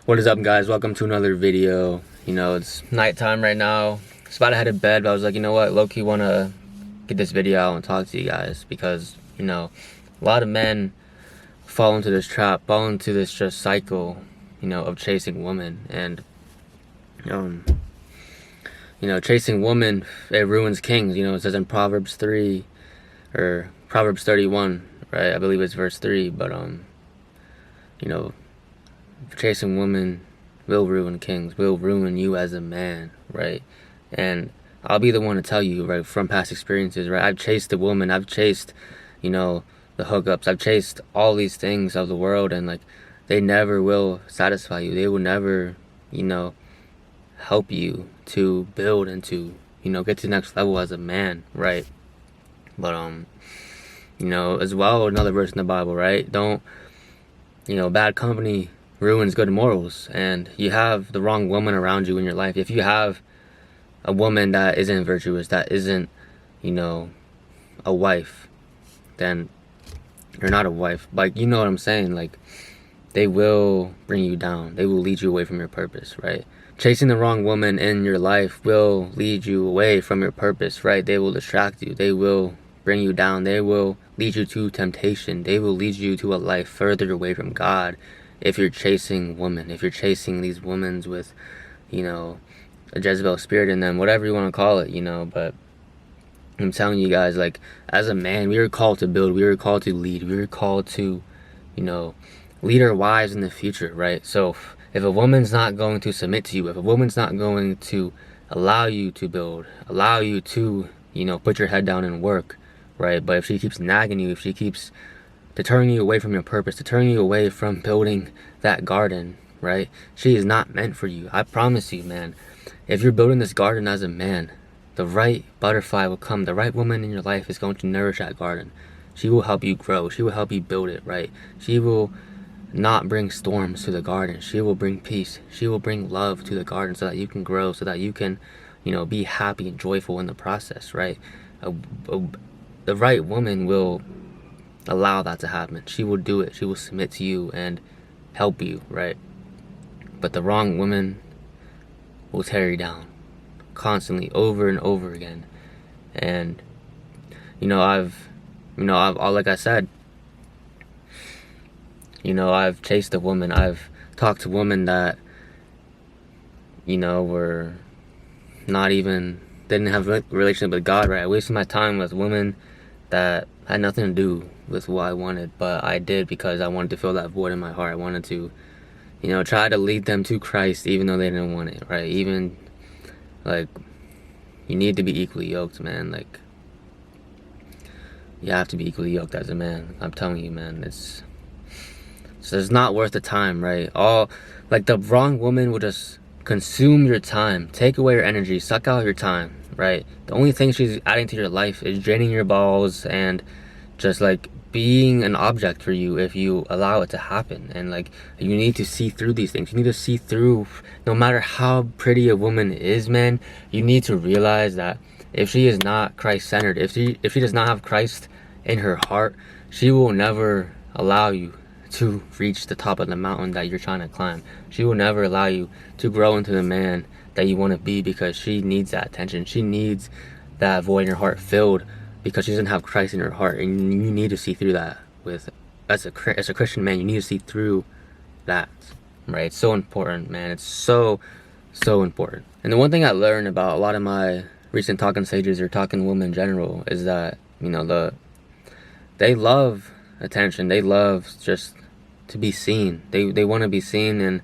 What is up, guys? Welcome to another video. It's nighttime right now. It's about to head to bed, but I was like, you know what, low-key want to get this video out and talk to you guys because, a lot of men fall into this trap, fall into this just cycle, of chasing women. And, chasing women, it ruins kings. It says in Proverbs 3 or Proverbs 31, right? I believe it's verse 3, but, chasing women will ruin kings, will ruin you as a man, right? And I'll be the one to tell you, right, from past experiences, right? I've chased a woman, I've chased, the hookups, I've chased all these things of the world, and they never will satisfy you. They will never, help you to build and to, get to the next level as a man, right? But as well, another verse in the Bible, right? Don't, bad company ruins good morals. And you have the wrong woman around you in your life. If you have a woman that isn't virtuous, that isn't, a wife, then you're not a wife. You know what I'm saying? They will bring you down. They will lead you away from your purpose, right? Chasing the wrong woman in your life will lead you away from your purpose, right? They will distract you. They will bring you down. They will lead you to temptation. They will lead you to a life further away from God. If you're chasing women, if you're chasing these women with, a Jezebel spirit in them, whatever you want to call it, but I'm telling you guys, as a man, we are called to build, we are called to lead, we are called to, lead our wives in the future, right? So if a woman's not going to submit to you, if a woman's not going to allow you to build, allow you to, put your head down and work, right? But if she keeps nagging you, if she keeps deterring you away from your purpose, deterring you away from building that garden, right? She is not meant for you. I promise you, man. If you're building this garden as a man, the right butterfly will come. The right woman in your life is going to nourish that garden. She will help you grow. She will help you build it, right? She will not bring storms to the garden. She will bring peace. She will bring love to the garden so that you can grow, so that you can, be happy and joyful in the process, right? The right woman will allow that to happen. She will do it. She will submit to you and help you, right? But the wrong woman will tear you down constantly, over and over again. And I've like I said, I've chased a woman. I've talked to women that were not even, didn't have a relationship with God, right? I wasted my time with women that had nothing to do with what I wanted, but I did because I wanted to fill that void in my heart. I wanted to, try to lead them to Christ even though they didn't want it, right? Even, you need to be equally yoked, man. You have to be equally yoked as a man. I'm telling you, man, it's not worth the time, right? The wrong woman will just consume your time, take away your energy, suck out your time, right? The only thing she's adding to your life is draining your balls and just being an object for you if you allow it to happen. And you need to see through these things. You need to see through, no matter how pretty a woman is, man, you need to realize that if she is not Christ-centered, if she does not have Christ in her heart, she will never allow you to reach the top of the mountain that you're trying to climb. She will never allow you to grow into the man that you want to be, because she needs that attention. She needs that void in her heart filled because she doesn't have Christ in her heart. And you need to see through that. As a Christian man, you need to see through that, right? It's so important, man. It's so important. And the one thing I learned about a lot of my recent talking sages, or talking women in general, is that they love attention. They love just to be seen. They want to be seen, and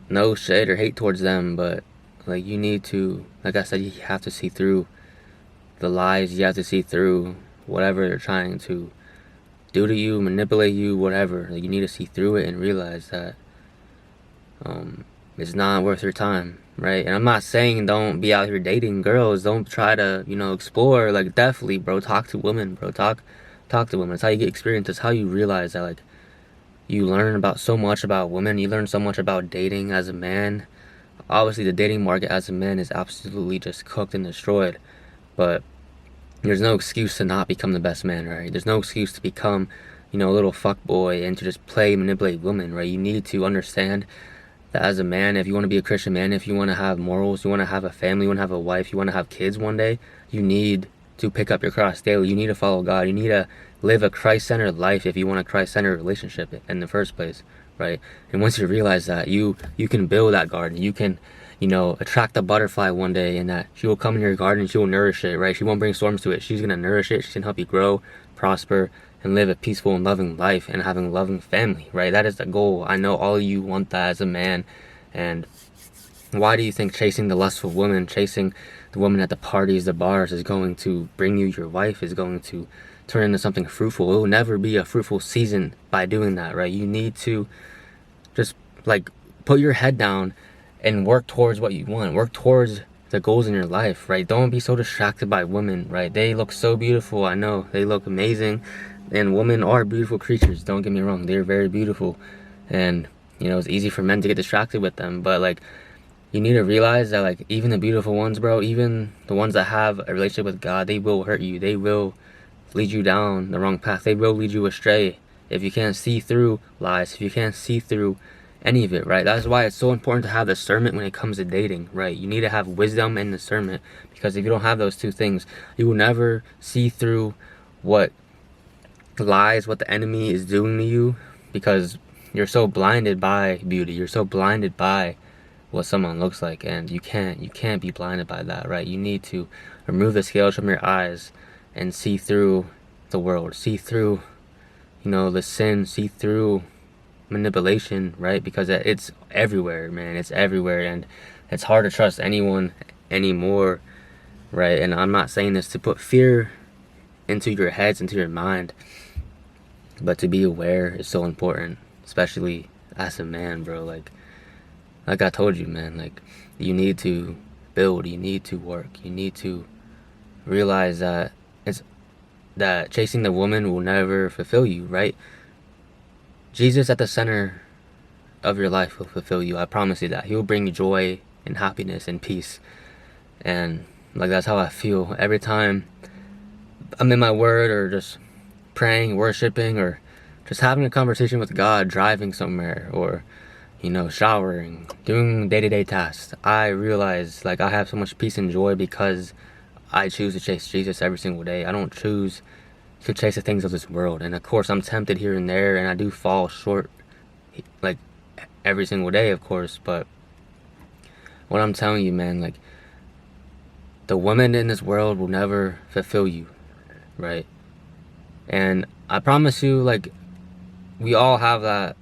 no shade or hate towards them, but you need to, like I said, you have to see through the lies. You have to see through whatever they're trying to do to you, manipulate you, whatever. You need to see through it and realize that it's not worth your time, right? And I'm not saying don't be out here dating girls. Don't try to explore. Definitely, bro, talk to women, bro. Talk to women. It's how you get experience. It's how you realize that you learn about so much about women. You learn so much about dating as a man. Obviously, the dating market as a man is absolutely just cooked and destroyed. But there's no excuse to not become the best man, right? There's no excuse to become, a little fuck boy and to just manipulate women, right? You need to understand that as a man, if you want to be a Christian man, if you want to have morals, you want to have a family, you want to have a wife, you want to have kids one day, you need to pick up your cross daily. You need to follow God. You need to live a Christ-centered life if you want a Christ-centered relationship in the first place, right? And once you realize that, you can build that garden. You can, attract a butterfly one day, and that she will come in your garden, she will nourish it, right? She won't bring storms to it. She's going to nourish it. She's going to help you grow, prosper, and live a peaceful and loving life and having a loving family, right? That is the goal. I know all of you want that as a man. And why do you think chasing the lustful woman, chasing the woman at the parties, the bars, is going to bring you your wife, is going to turn into something fruitful? It will never be a fruitful season by doing that, right? You need to just put your head down and work towards what you want. Work towards the goals in your life, right? Don't be so distracted by women, right? They look so beautiful. I know they look amazing, and women are beautiful creatures. Don't get me wrong. They're very beautiful, and it's easy for men to get distracted with them, but you need to realize that even the beautiful ones, bro, even the ones that have a relationship with God, they will hurt you. They will lead you down the wrong path. They will lead you astray if you can't see through lies, if you can't see through any of it, right? That's why it's so important to have discernment when it comes to dating, right? You need to have wisdom and discernment, because if you don't have those two things, you will never see through what lies, what the enemy is doing to you, because you're so blinded by beauty. You're so blinded by what someone looks like, and you can't be blinded by that, right? You need to remove the scales from your eyes and see through the world, see through the sin, see through manipulation, right? Because it's everywhere, man. It's everywhere, and it's hard to trust anyone anymore, right? And I'm not saying this to put fear into your heads, into your mind, but to be aware is so important, especially as a man, bro. Like I told you, man, you need to build, you need to work, you need to realize that that chasing the woman will never fulfill you, right? Jesus at the center of your life will fulfill you. I promise you that. He will bring you joy and happiness and peace. And that's how I feel every time I'm in my word, or just praying, worshiping, or just having a conversation with God, driving somewhere, or showering, doing day-to-day tasks. I realize I have so much peace and joy because I choose to chase Jesus every single day. I don't choose to chase the things of this world. And of course I'm tempted here and there, and I do fall short every single day, of course. But what I'm telling you, man, the women in this world will never fulfill you, right? And I promise you, we all have that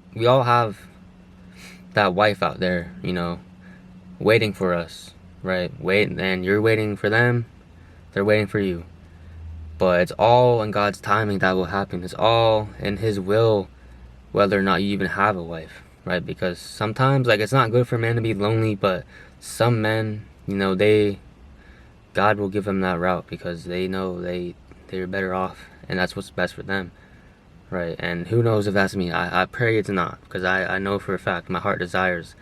wife out there, waiting for us, right? And you're waiting for them, they're waiting for you. But it's all in God's timing that will happen. It's all in His will, whether or not you even have a wife, right? Because sometimes, it's not good for a man to be lonely, but some men, God will give them that route, because they know they're better off, and that's what's best for them, right? And who knows if that's me. I pray it's not, because I know for a fact my heart desires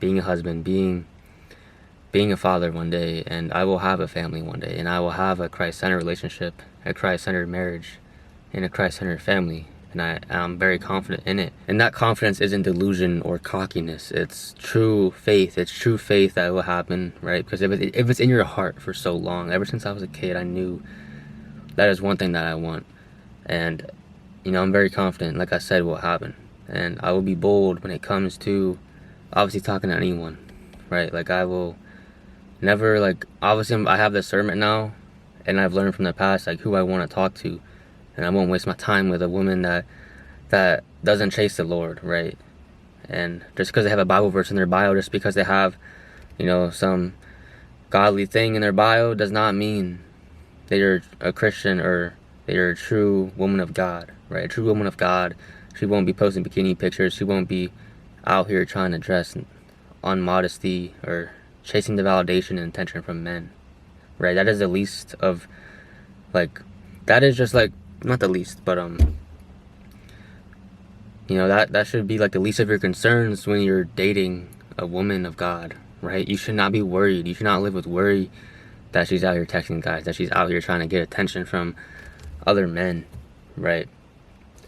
being a husband, being a father one day, and I will have a family one day, and I will have a Christ-centered relationship, a Christ-centered marriage, and a Christ-centered family, and I'm very confident in it. And that confidence isn't delusion or cockiness. It's true faith. It's true faith that it will happen, right? Because if it's in your heart for so long, ever since I was a kid, I knew that is one thing that I want, and I'm very confident, like I said, will happen. And I will be bold when it comes to obviously talking to anyone, right? I will never, obviously I have discernment now, and I've learned from the past who I want to talk to, and I won't waste my time with a woman that doesn't chase the Lord, right? And just because they have a Bible verse in their bio, just because they have some godly thing in their bio, does not mean they're a Christian or they're a true woman of God, right? A true woman of God, she won't be posting bikini pictures. She won't be out here trying to dress on modesty or chasing the validation and attention from men, right? That is the least of, that is just not the least, but that should be the least of your concerns when you're dating a woman of God, right? You should not be worried. You should not live with worry that she's out here texting guys, that she's out here trying to get attention from other men, right?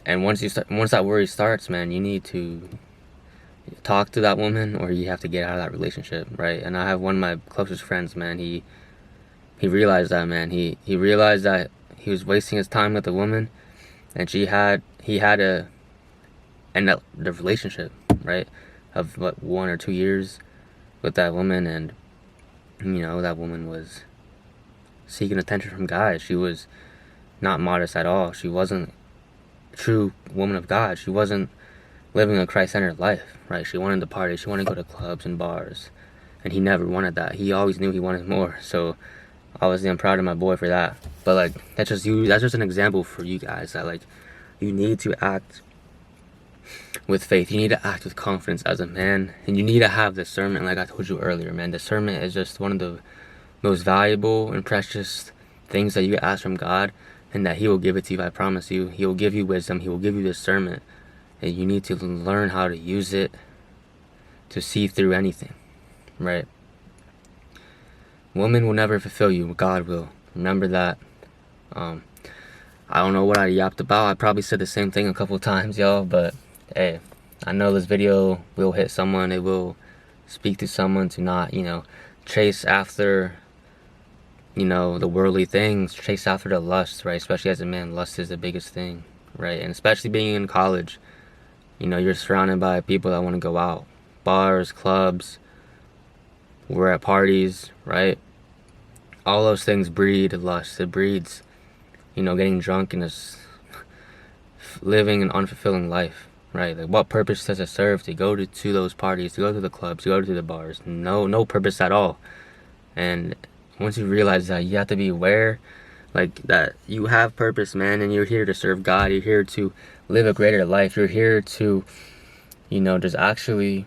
And once that worry starts, man, you need to talk to that woman, or you have to get out of that relationship, right? And I have one of my closest friends, man. He realized that, man. He realized that he was wasting his time with a woman, and he had to end up the relationship, right? Of what, 1 or 2 years with that woman, and that woman was seeking attention from guys. She was not modest at all. She wasn't a true woman of God. She wasn't living a Christ-centered life, right? She wanted to party. She wanted to go to clubs and bars, and he never wanted that. He always knew he wanted more. So obviously I'm proud of my boy for that. But like, that's just an example for you guys, that like, you need to act with faith. You need to act with confidence as a man, and you need to have discernment. Like I told you earlier, man, discernment is just one of the most valuable and precious things that you can ask from God, and that he will give it to you. I promise you, he will give you wisdom. He will give you discernment, and you need to learn how to use it to see through anything, right? Woman will never fulfill you, God will. Remember that. I don't know what I yapped about. I probably said the same thing a couple times, y'all, but hey, I know this video will hit someone. It will speak to someone to not, chase after, the worldly things, chase after the lust, right? Especially as a man, lust is the biggest thing, right? And especially being in college, you're surrounded by people that want to go out. Bars, clubs, we're at parties, right? All those things breed lust. It breeds, getting drunk and just living an unfulfilling life, right? Like, what purpose does it serve to go to those parties, to go to the clubs, to go to the bars? No purpose at all. And once you realize that, you have to be aware, like, that you have purpose, man, and you're here to serve God. You're here to live a greater life. You're here to, just actually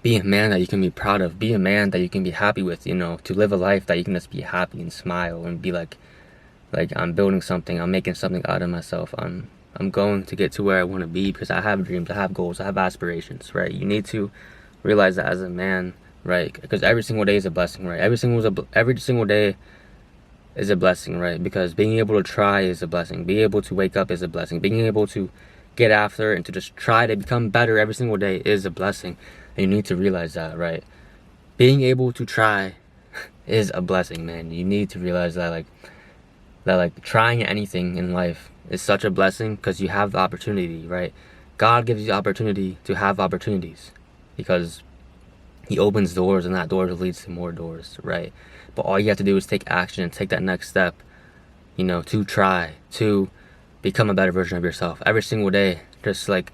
be a man that you can be proud of. Be a man that you can be happy with, to live a life that you can just be happy and smile and be like I'm building something. I'm making something out of myself. I'm going to get to where I want to be, because I have dreams, I have goals, I have aspirations, right? You need to realize that as a man, right? Because every single day is a blessing, right? Every single day is a blessing, right? Because being able to try is a blessing. Being able to wake up is a blessing. Being able to get after and to just try to become better every single day is a blessing. And you need to realize that, right? Being able to try is a blessing, man. You need to realize that, like trying anything in life is such a blessing, because you have the opportunity, right? God gives you the opportunity to have opportunities, because he opens doors, and that door leads to more doors, right? But all you have to do is take action and take that next step, to try to become a better version of yourself every single day. Just like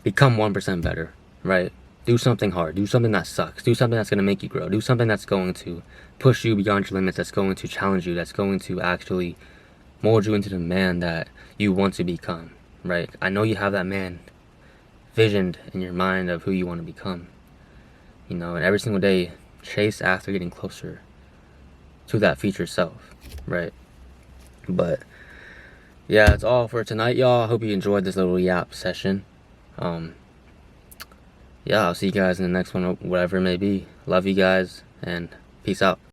become 1% better, right? Do something hard. Do something that sucks. Do something that's going to make you grow. Do something that's going to push you beyond your limits, that's going to challenge you, that's going to actually mold you into the man that you want to become, right? I know you have that man visioned in your mind of who you want to become, and every single day chase after getting closer to that future self, right? But yeah, that's all for tonight, y'all. I hope you enjoyed this little yap session. Yeah, I'll see you guys in the next one, whatever it may be. Love you guys, and peace out.